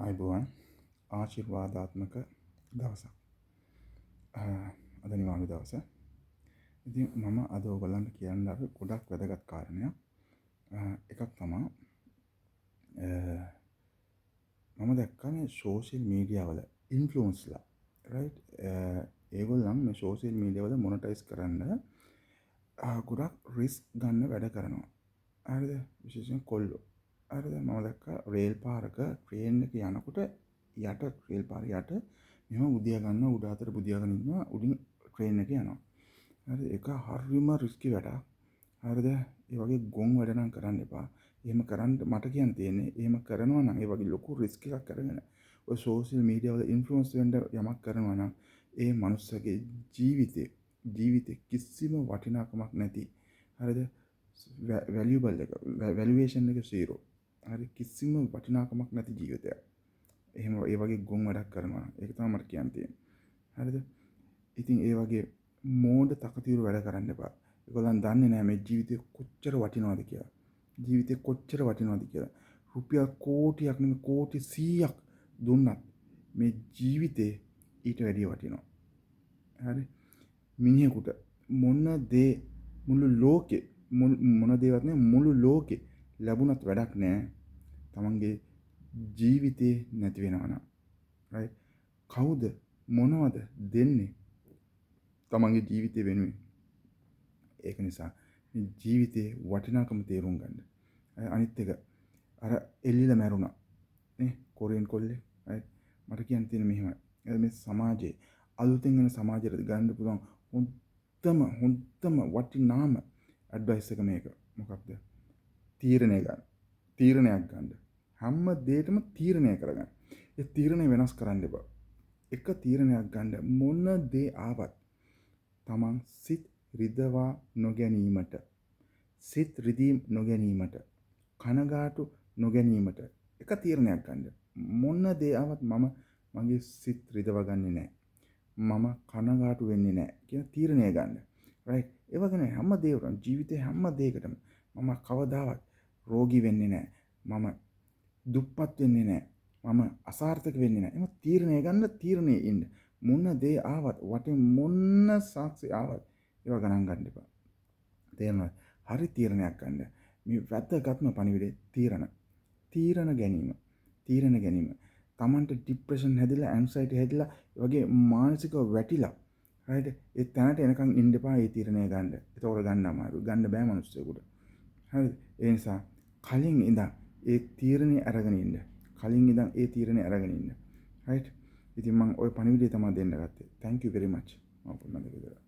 ආයුබෝවන් ආශිර්වාදාත්මක දවසක්. අද නිවාඩු දවස. ඉතින් මම අද ඔයගොල්ලන්ට කියන්න ගොඩක් වැදගත් කාරණයක්. එකක් තමයි මම දැක්කා මේ සෝෂියල් මීඩියා වල ඉන්ෆ්ලුවන්ස්ලා රයිට් ඒගොල්ලන් මේ සෝෂියල් මීඩියා වල මොනටයිස් කරන්න ගොඩක් රිස්ක් ගන්න වැඩ කරනවා. හරිද? විශේෂයෙන් කොල්ලෝ. හරිද? මම දැක්කා රේල් පාරක ට්‍රේන් එක යනකොට යට රේල් පාර යට මෙහෙම බුදියා ගන්නවා උඩ අතට බුදියාගෙන ඉන්නවා උඩින් ට්‍රේන් එක යනවා. හරිද? ඒක හරිම රිස්කි වැඩක්. හරිද? ඒ වගේ ගොන් වැඩ නම් කරන්න එපා. එහෙම කරන්න මට කියන්න තියෙන්නේ එහෙම කරනවා නම් ඒ වගේ ලොකු රිස්ක් එකක් අරගෙන ඔය සෝෂියල් මීඩියා වල ඉන්ෆ්ලුවන්ස් වෙන්න යමක් කරනවා නම් ඒ මනුස්සගේ ජීවිතේ කිසිම වටිනාකමක් නැති. හරිද? වැලියබල් එක වැලුවේෂන් එක 0. හරි කිසිම වටිනාකමක් නැති ජීවිතයක්. එහෙම ඒ වගේ ගොන් වැඩක් කරනවා. ඒක තමයි මට කියන්න තියෙන්නේ. හරිද? ඉතින් ඒ වගේ මෝඩ තකතිරු වැඩ කරන්න එපා. ඒගොල්ලන් දන්නේ නැහැ මේ ජීවිතේ කොච්චර වටිනවද කියලා. ජීවිතේ කොච්චර වටිනවද කියලා. රුපියල් කෝටියක් නෙමෙයි කෝටි 100ක් දුන්නත් මේ ජීවිතේ ඊට වැඩිය වටිනවා. හරි? මිනිහෙකුට මොන දේ මුළු ලෝකේ මොන දේවත් නෙමෙයි මුළු ලෝකේ ලැබුණත් වැඩක් නැහැ. තමන්ගේ ජීවිතේ නැති වෙනවා නම්. රයිට්? කවුද මොනවද දෙන්නේ? තමන්ගේ ජීවිතේ වෙනුවෙන්. ඒක නිසා මේ ජීවිතේ වටිනාකම තේරුම් ගන්න. අනිත් එක අර එල්ලිලා මැරුණා. නේ? කොරියන් කොල්ලේ. රයිට්? මට කියන්න තියෙන මෙහෙමයි. මේ සමාජයේ අලුතෙන් එන සමාජයට ගන්න පුළුවන් හොඳම වටිනාම ඇඩ්වයිස් එක මේක. මොකක්ද? තීරණයක් ගන්න. හැම දෙයකම තීරණය කරගන්න. ඒ තීරණය වෙනස් කරන්න එපා. එක තීරණයක් ගන්න මොන දේ ආවත් තමන් සිත් රිදවා නොගැනීමට කනගාටු නොගැනීමට එක තීරණයක් ගන්න. මොන දේ ආවත් මම මගේ සිත් රිදවා ගන්නෙ නැහැ. මම කනගාටු වෙන්නේ නැහැ කියන තීරණය ගන්න. රයිට්? ඒ වගේ හැම දෙයකටම ජීවිතේ හැම දෙයකටම මම කවදාවත් රෝගී වෙන්නේ නැහැ. මම දුප්පත් වෙන්නේ නැහැ. මම අසාර්ථක වෙන්නේ නැහැ. එහෙනම් තීරණය ගන්න තීරණේ ඉන්න. මොන දේ ආවත් වටින් මොන සාක්ෂි ආවත් ඒවා ගණන් ගන්න එපා. තේරෙනවද? හරි තීරණයක් ගන්න. මේ වැදගත්ම පණිවිඩේ තීරණ ගැනීම. Tamanට ડિප්‍රෙෂන් හැදිලා, ඇන්සයිටි හැදිලා, ඒ වගේ මානසිකව වැටිලා. රයිට්? ඒ තැනට එනකන් ඉන්න එපා මේ තීරණය ගන්න. ඒතකොට ගන්න අමාරුයි. ගන්න බෑ මිනිස්සුෙකුට. හරිද? ඒ නිසා කලින් ඉඳන් ඒ තීරණේ අරගෙන ඉන්න. රයිට්? ඉතින් මම ওই පණිවිඩය තමයි දෙන්න ගත්තේ. Thank you very much. මම පුරුණද කියලා.